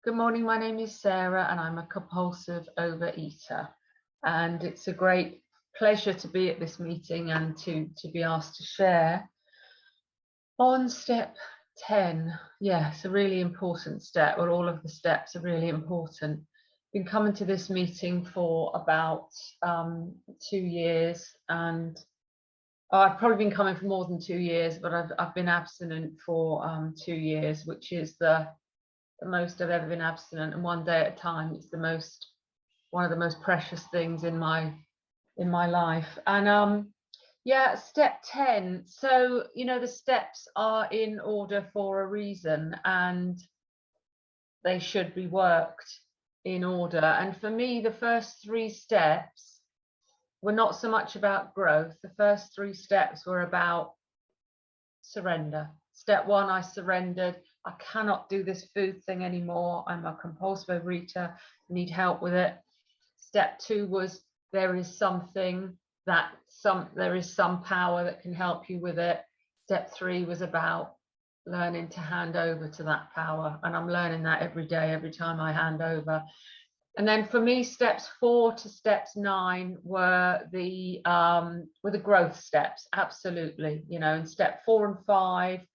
Good morning, my name is Sarah and I'm a compulsive overeater, and it's a great pleasure to be at this meeting and to be asked to share on step 10. Yes, a really important step. Well, all of the steps are really important. Been coming to this meeting for about 2 years, and I've probably been coming for more than 2 years, but I've been abstinent for 2 years, which is the most I've ever been abstinent, and one day at a time. It's one of the most precious things in my life. And yeah, step 10. So the steps are in order for a reason, and they should be worked in order. And for me, the first 3 steps were not so much about growth. The first 3 steps were about surrender. Step 1, I surrendered. I cannot do this food thing anymore. I'm a compulsive overeater. I need help with it. Step 2 was there is some power that can help you with it. Step 3 was about learning to hand over to that power, and I'm learning that every day, every time I hand over. And then for me, steps 4 to steps 9 were the growth steps. Absolutely. In step 4 and 5,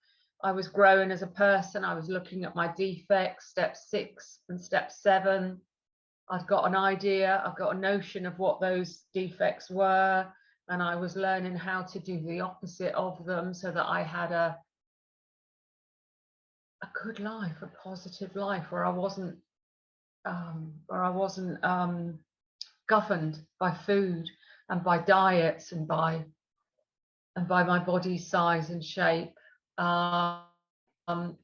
I was growing as a person. I was looking at my defects. Step 6 and step 7, I've got an idea. I've got a notion of what those defects were, and I was learning how to do the opposite of them, so that I had a good life, a positive life, where I wasn't governed by food and by diets and by my body's size and shape. And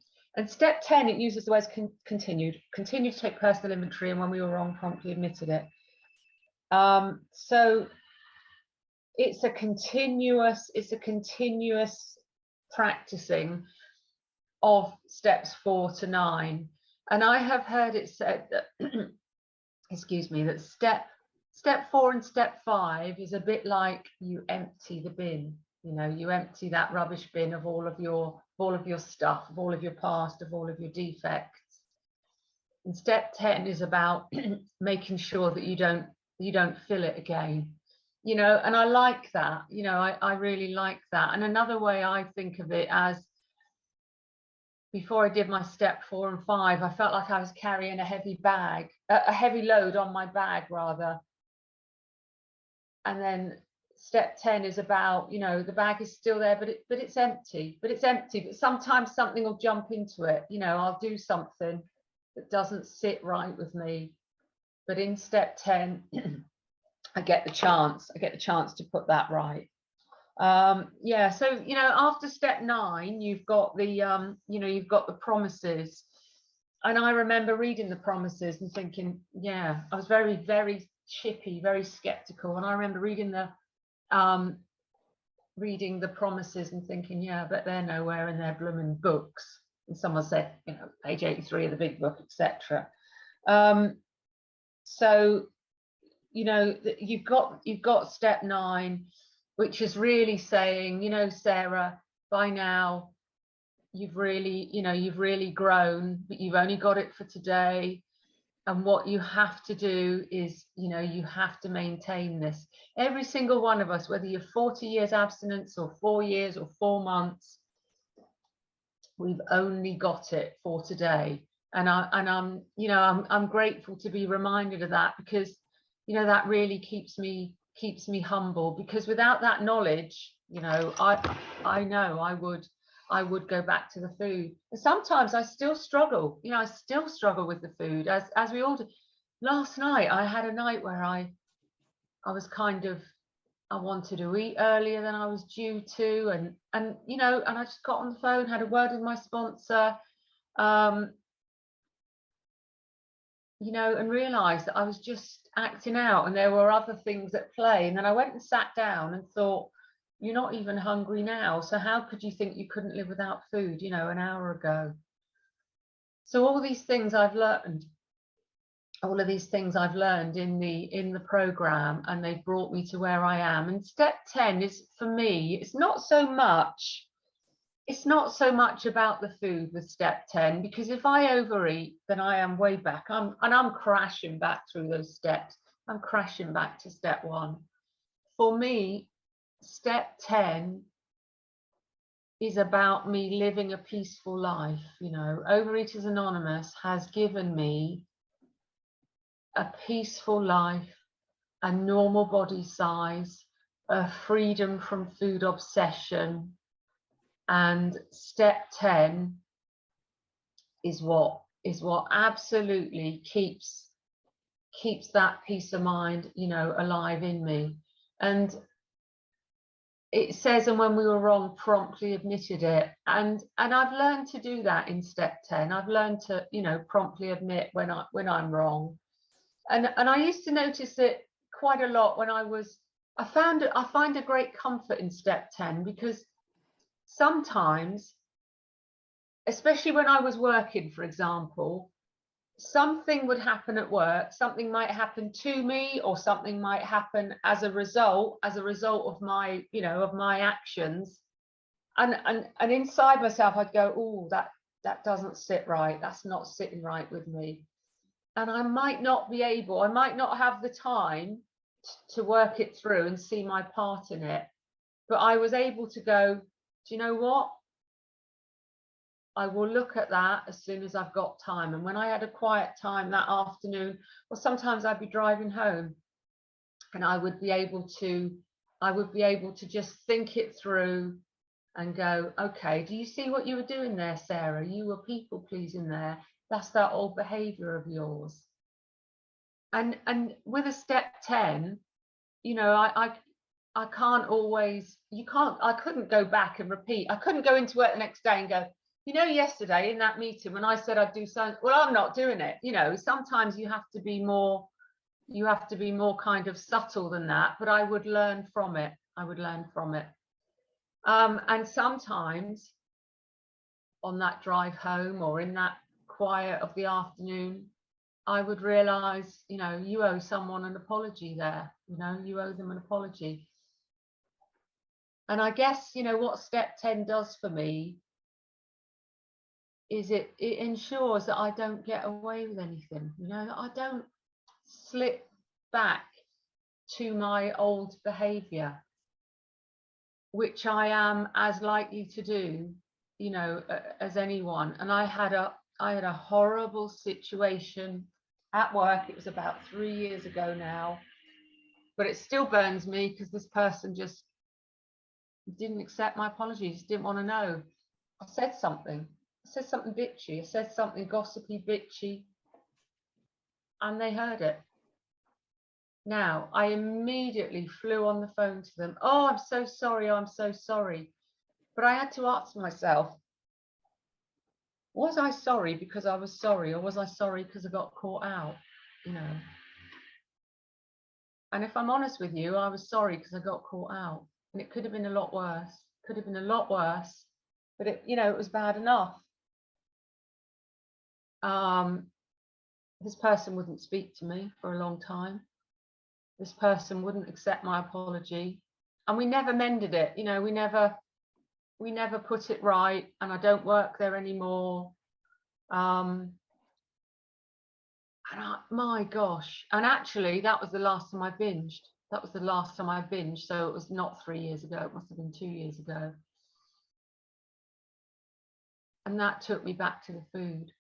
step 10, it uses the words continue to take personal inventory, and when we were wrong, promptly admitted it. So it's a continuous practicing of steps 4 to 9. And I have heard it said that excuse me, that step 4 and step 5 is a bit like you empty the bin. You empty that rubbish bin of all of your stuff, of all of your past, of all of your defects. And step 10 is about making sure that you don't fill it again. And I like that. I really like that. And another way I think of it, as before I did my step 4 and 5, I felt like I was carrying a heavy load on my bag rather. And then step 10 is about, the bag is still there, but it's empty. But sometimes something will jump into it. I'll do something that doesn't sit right with me. But in step 10, I get the chance to put that right. Yeah, so after step 9, you've got the promises. And I remember reading the promises and thinking, yeah, I was very, very chippy, very skeptical. And I remember reading the promises and thinking, yeah, but they're nowhere in their blooming books. And someone said, page 83 of the big book, etc. So you've got step 9, which is really saying, Sarah, by now you've really grown, but you've only got it for today. And what you have to do is, you have to maintain this. Every single one of us, whether you're 40 years abstinence or 4 years or 4 months, we've only got it for today. And I'm grateful to be reminded of that, because that really keeps me humble, because without that knowledge, I know I would go back to the food. And sometimes I still struggle. I still struggle with the food, as we all do. Last night I had a night where I was I wanted to eat earlier than I was due to, and I just got on the phone, had a word with my sponsor, and realized that I was just acting out and there were other things at play. And then I went and sat down and thought, you're not even hungry now, so how could you think you couldn't live without food, an hour ago? So all these things I've learned in the program, and they've brought me to where I am. And step 10 is, for me, it's not so much it's not so much about the food with step 10, because if I overeat, then I am way back. I'm crashing back through those steps. I'm crashing back to step 1. For me, step 10 is about me living a peaceful life. You know, Overeaters Anonymous has given me a peaceful life, a normal body size, a freedom from food obsession. And step 10 is what absolutely keeps that peace of mind, you know, alive in me. And it says, and when we were wrong, promptly admitted it. And I've learned to do that in step 10. I've learned to, you know, promptly admit when I'm wrong. And I used to notice it quite a lot when I find a great comfort in step 10, because sometimes, especially when I was working, for example, something would happen at work, something might happen to me, or something might happen as a result of my, you know, of my actions. And inside myself, I'd go, oh, that doesn't sit right. That's not sitting right with me. And I might not have the time to work it through and see my part in it. But I was able to go, do you know what? I will look at that as soon as I've got time. And when I had a quiet time that afternoon, or sometimes I'd be driving home, and I would be able to just think it through and go, okay, do you see what you were doing there, Sarah? You were people pleasing there. That's that old behavior of yours. And with a step 10, you know, I can't always, I couldn't go back and repeat. I couldn't go into work the next day and go, you know, yesterday in that meeting when I said I'd do something, well, I'm not doing it. You know, sometimes you have to be more kind of subtle than that, but I would learn from it. And sometimes on that drive home or in that quiet of the afternoon, I would realize, you know, you owe someone an apology there. You know, you owe them an apology. And I guess, you know, what step 10 does for me is it ensures that I don't get away with anything, you know, that I don't slip back to my old behavior, which I am as likely to do, you know, as anyone. And I had a horrible situation at work. It was about 3 years ago now, but it still burns me because this person just didn't accept my apologies, didn't want to know. I said something bitchy, I said something gossipy, bitchy, and they heard it. Now, I immediately flew on the phone to them. Oh, I'm so sorry. Oh, I'm so sorry. But I had to ask myself, was I sorry because I was sorry, or was I sorry because I got caught out? You know. And if I'm honest with you, I was sorry because I got caught out, and it could have been a lot worse. But it, you know, it was bad enough. This person wouldn't speak to me for a long time. This person wouldn't accept my apology, and we never mended it. You know, we never put it right, and I don't work there anymore. My gosh, and actually that was the last time I binged. So it was not 3 years ago, it must have been 2 years ago. And that took me back to the food.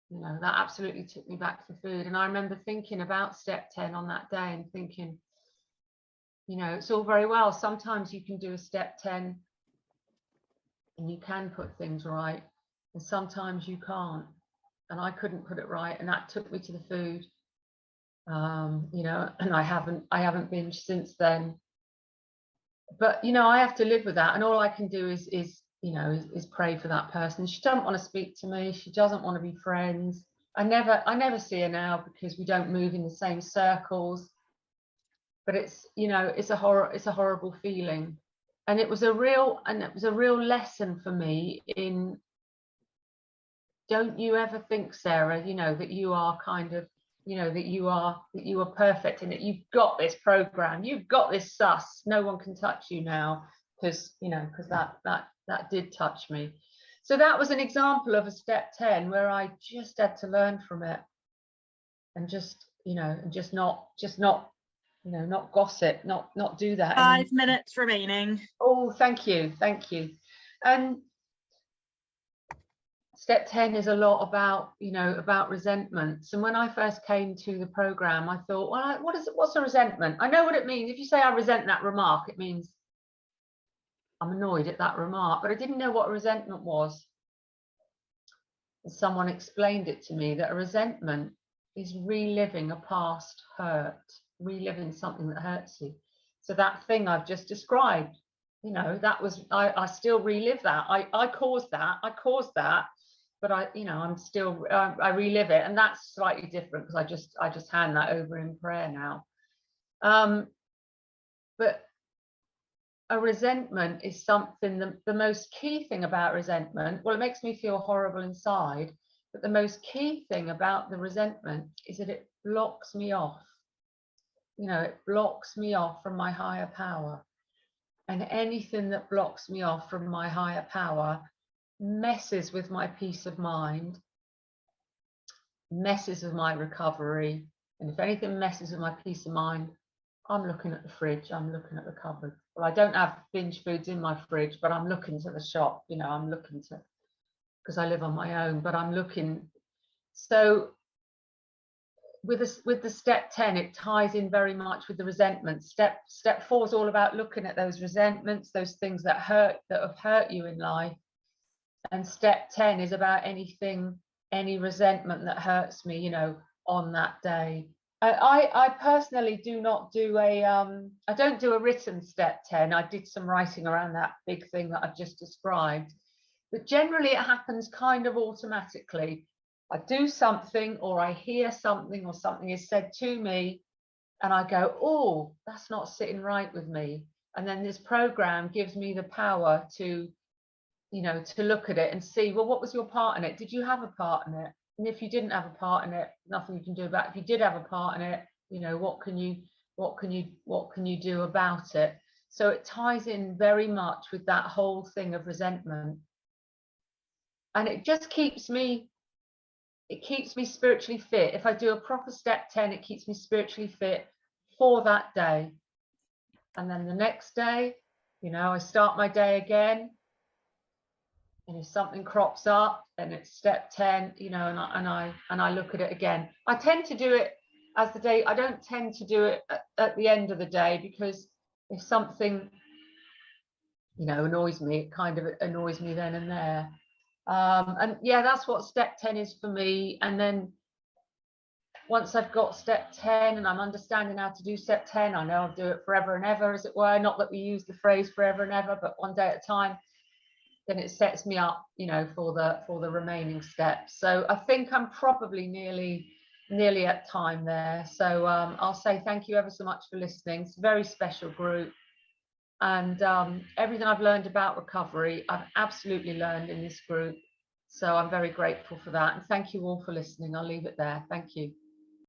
You know, that absolutely took me back to the food. And I remember thinking about step 10 on that day and thinking, you know, it's all very well. Sometimes you can do a step 10 and you can put things right, and sometimes you can't. And I couldn't put it right, and that took me to the food. You know, and I haven't binged since then. But you know, I have to live with that, and all I can do is you know, is pray for that person. She doesn't want to speak to me. She doesn't want to be friends. I never see her now because we don't move in the same circles. But it's, you know, it's a horrible feeling, and it was a real lesson for me in, don't you ever think, Sarah, you know, that you are kind of, you know, that you are perfect, and that you've got this program, you've got this sus, no one can touch you now, because, you know, because that that did touch me. So that was an example of a step 10 where I just had to learn from it, and just, you know, and just not, you know, not gossip, not do that. 5 minutes remaining. Oh, thank you. And step 10 is a lot about, you know, about resentments. And when I first came to the program, I thought, well, what's a resentment? I know what it means. If you say I resent that remark, it means I'm annoyed at that remark, but I didn't know what a resentment was. And someone explained it to me, that a resentment is reliving a past hurt, reliving something that hurts you. So that thing I've just described, you know, that was, I still relive that. I caused that, but I'm still, I relive it, and that's slightly different because I just hand that over in prayer now. But a resentment is something, the most key thing about resentment, well, it makes me feel horrible inside, but the most key thing about the resentment is that it blocks me off. You know, it blocks me off from my higher power. And anything that blocks me off from my higher power messes with my peace of mind, messes with my recovery. And if anything messes with my peace of mind, I'm looking at the fridge, I'm looking at the cupboard. Well, I don't have binge foods in my fridge, but I'm looking to the shop, you know, I'm looking to, because I live on my own, but I'm looking. So with the step 10, it ties in very much with the resentment. Step 4 is all about looking at those resentments, those things that have hurt you in life. And step 10 is about any resentment that hurts me, you know, on that day. I personally do not do I don't do a written step 10. I did some writing around that big thing that I've just described, but generally it happens kind of automatically. I do something, or I hear something, or something is said to me, and I go, oh, that's not sitting right with me. And then this program gives me the power to, you know, to look at it and see, well, what was your part in it? Did you have a part in it? And if you didn't have a part in it, nothing you can do about it. If you did have a part in it, you know, what can you do about it? So it ties in very much with that whole thing of resentment. And it just keeps me spiritually fit. If I do a proper step 10, it keeps me spiritually fit for that day. And then the next day, you know, I start my day again. And if something crops up, then it's step 10, you know, and I look at it again. I tend to do it as the day. I don't tend to do it at the end of the day, because if something, you know, annoys me, it kind of annoys me then and there. And yeah, that's what step 10 is for me. And then once I've got step 10 and I'm understanding how to do step 10, I know I'll do it forever and ever, as it were. Not that we use the phrase forever and ever, but one day at a time. Then it sets me up, you know, for the remaining steps. So I think I'm probably nearly at time there. So I'll say thank you ever so much for listening. It's a very special group. And everything I've learned about recovery, I've absolutely learned in this group. So I'm very grateful for that. And thank you all for listening. I'll leave it there. Thank you.